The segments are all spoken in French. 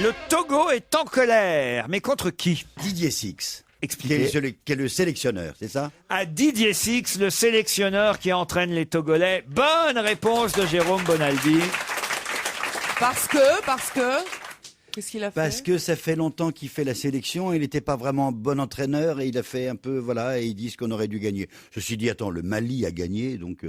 Le Togo est en colère, mais contre qui? Didier Six. Expliquez. Qui est le sélectionneur, c'est ça? À Didier Six, le sélectionneur qui entraîne les Togolais. Bonne réponse de Jérôme Bonaldi. Parce que... Qu'est-ce qu'il a fait? Parce que ça fait longtemps qu'il fait la sélection, il n'était pas vraiment un bon entraîneur et il a fait un peu, voilà, et ils disent qu'on aurait dû gagner. Ceci dit, attends, le Mali a gagné, donc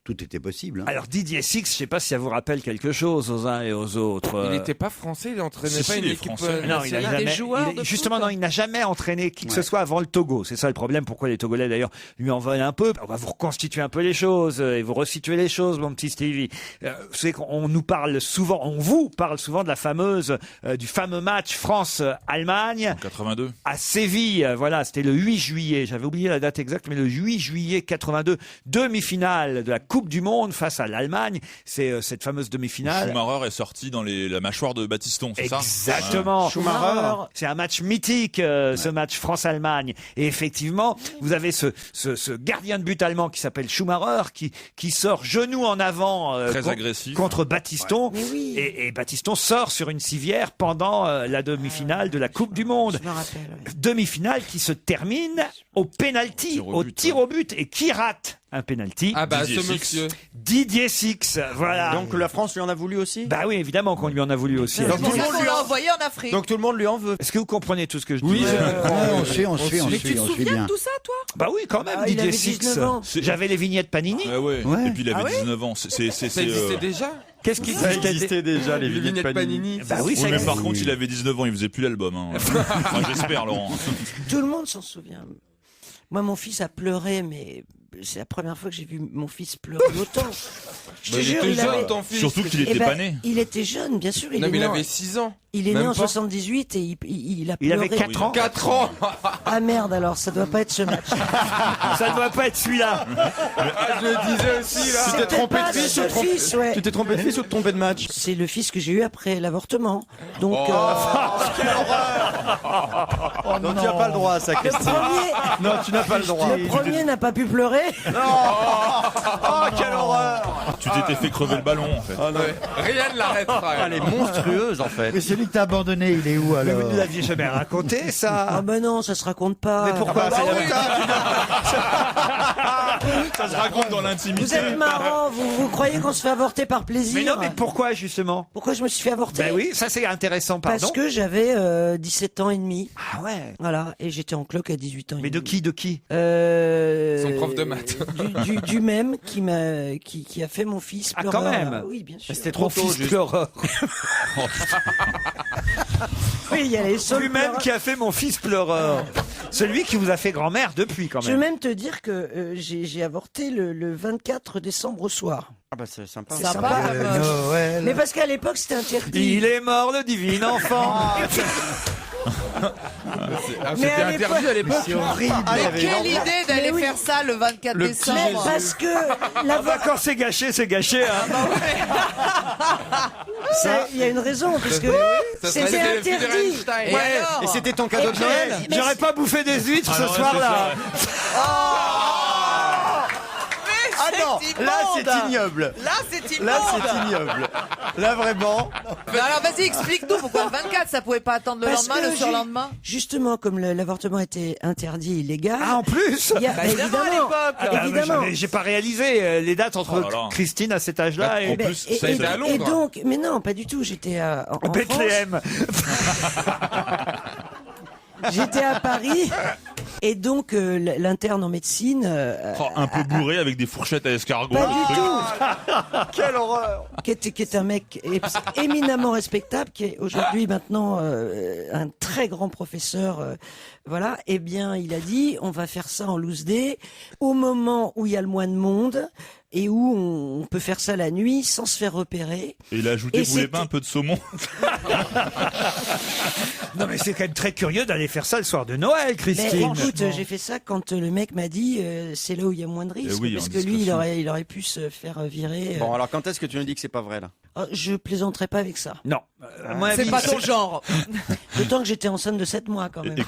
tout était possible. Hein. Alors Didier Six, je ne sais pas si ça vous rappelle quelque chose aux uns et aux autres. Il n'était pas français, il n'entraînait pas une équipe Non, il a jamais, justement, non, il n'a jamais entraîné qui que ce soit avant le Togo. C'est ça le problème, pourquoi les Togolais d'ailleurs lui en veulent un peu. On va vous reconstituer un peu les choses et vous resituer les choses, mon petit Stevie. Vous savez qu'on nous parle souvent, on vous parle souvent de la fameuse, du fameux match France-Allemagne. En 82. À Séville, voilà, c'était le 8 juillet. J'avais oublié la date exacte, mais le 8 juillet 82, demi-finale de la Coupe du Monde face à l'Allemagne. C'est cette fameuse demi-finale. Schumacher est sorti dans la mâchoire de Battiston, c'est ça? Exactement. Schumacher. C'est un match mythique, ce match France-Allemagne. Et effectivement, vous avez ce gardien de but allemand qui s'appelle Schumacher, qui sort genou en avant Très agressif. contre Battiston. Mais oui. Et Battiston sort sur une civière pendant la demi-finale de la Coupe du Monde. Je me rappelle. Ouais. Demi-finale qui se termine au penalty, au tir au but. Et qui rate un penalty? Ah bah Didier ce Six. monsieur. Didier Six, voilà. Donc la France lui en a voulu aussi? Bah oui, évidemment qu'on lui en a voulu aussi. C'est pour ça qu'on l'a envoyé en Afrique. Donc tout le monde lui en veut. Est-ce que vous comprenez tout ce que je dis? Oui, On suit Mais tu te souviens bien. de tout ça, toi? Bah oui, quand même, Ah, il Didier avait Six. 19 ans. J'avais les vignettes Panini. Ah ouais. Ouais. Et puis il avait 19 ans. Ça existait déjà? Qu'est-ce qui Ça existait déjà, les vignettes Panini. Bah oui, ça Oui, mais existe. par contre, il avait 19 ans, il faisait plus l'album. Hein. Enfin, j'espère, Laurent. Tout le monde s'en souvient. Moi, mon fils a pleuré, mais c'est la première fois que j'ai vu mon fils pleurer autant. Je te Bah, il jure, était il jeune, avait... ton fils. Surtout qu'il Eh était ben, pas né. il était jeune, bien sûr. Non, mais il né en- avait 6 ans. il est né même en pas. 78 et il a Il pleuré. avait 4 ans. 4 ans. Ah merde, alors ça doit pas être ce match. Ça ne doit pas être celui-là. Ah, je le disais aussi là. Tu t'es C'était trompé pas de fils ce ou trompé- fils, ouais. Tu t'es trompé de fils ou de trompé de match? C'est le fils que j'ai eu après l'avortement. Donc, Oh, non, tu n'as pas le droit à ça, le Christine. premier, Non, tu n'as pas le droit. le premier n'a pas pu pleurer. Oh, quelle horreur! Tu t'étais fait crever le ballon, en fait. Oh, non. Rien ne l'arrêtera. Elle est monstrueuse en fait. Mais celui que t'as abandonné, il est où Mais alors? vous ne l'aviez jamais raconté, ça. Ah ben non, ça se raconte pas. Mais pourquoi? bah, Ça se raconte dans Vous l'intimité. êtes marrant, vous croyez qu'on se fait avorter par plaisir? Mais non, mais pourquoi, justement? Pourquoi je me suis fait avorter? Ben oui, ça c'est intéressant, pardon. Parce que j'avais 17 ans et demi. Ah ouais. Voilà, et j'étais en cloque à 18 ans et Mais de demi. qui, de qui? Son prof de maths. Du même qui a fait mon fils Ah, pleureur. quand même. Oui, bien sûr. Mais c'était Mon trop tôt, fils juste. pleureur. Oui, il y a les seuls Lui-même pleureurs. qui a fait mon fils pleureur. Celui qui vous a fait grand-mère depuis, quand Je vais même. même te dire que j'ai avorté le 24 décembre au soir. Ah bah c'est sympa. C'est Sympa, sympa. comme, Noël. Mais parce qu'à l'époque, c'était interdit. Il est mort, le divin enfant. Mais C'était à l'époque- interdit à l'époque. C'est horrible. Ah, il y Mais avait quelle une- idée d'aller Mais oui. faire ça le 24 Le petit Mais décembre. parce que Ah bah, quand c'est gâché, c'est gâché. Hein. il y a une raison, parce que Ça serait c'était le interdit. Friedrichstein. Et alors Et c'était ton cadeau de Noël? Mais J'aurais pas bouffé des huîtres ce soir-là. Ah non, c'est là immonde. c'est ignoble. Là, c'est immonde. Là c'est ignoble. Là vraiment. Mais alors, vas-y, explique-nous pourquoi le 24, ça pouvait pas attendre le Parce lendemain, que le surlendemain. Justement, comme l'avortement était interdit, illégal. Ah, en plus. il y a- Bah, évidemment, à l'époque. Ah, mais évidemment. j'ai pas réalisé les dates entre Oh là là. Christine à cet âge-là et En plus, et, ça a été à et Londres. donc, mais non, pas du tout. J'étais en France. Bethléem. J'étais à Paris. Et donc, l'interne en médecine, Oh, un peu bourré avec des fourchettes à escargot. pas le du truc. tout, Quelle horreur. qui est un mec éminemment respectable, qui est aujourd'hui maintenant un très grand professeur. Voilà. Eh bien, il a dit, on va faire ça en loose day, au moment où il y a le moins de monde et où on peut faire ça la nuit sans se faire repérer. Et il a ajouté, Et vous voulez c'était- pas un peu de saumon? Non, mais c'est quand même très curieux d'aller faire ça le soir de Noël, Mais Christine. écoute, j'ai fait ça quand le mec m'a dit c'est là où il y a moins de risques. oui, parce en que lui, discrétion. il aurait pu se faire virer. Bon alors quand est-ce que tu nous dis que c'est pas vrai là? Oh, je plaisanterai pas avec ça. Non. À mon C'est avis, pas ton genre. D'autant que j'étais enceinte de 7 mois quand même. Et-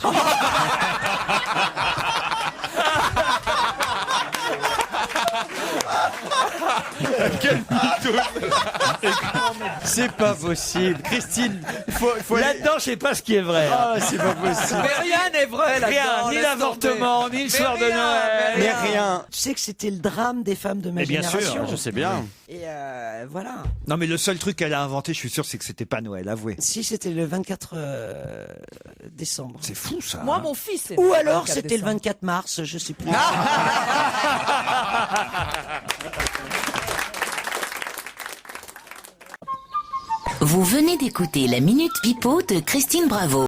C'est pas possible. Christine, il faut aller- Là-dedans, je sais pas ce qui est vrai. Ah, c'est pas possible. Mais rien n'est vrai là-dedans. Rien, ni laisse l'avortement, tomber. ni le Mais soir de rien, Noël. Mais rien. Tu sais que c'était le drame des femmes de ma Mais bien sûr, génération. Je sais bien. Et voilà. Non, mais le seul truc qu'elle a inventé, je suis sûr, c'est que c'était pas Noël, avouez. Si c'était le 24 décembre. C'est fou, ça. Moi, hein. mon fils. est Ou né le alors 24 c'était le décembre. 24 mars, je sais plus. Vous venez d'écouter la Minute Pipeau de Christine Bravo.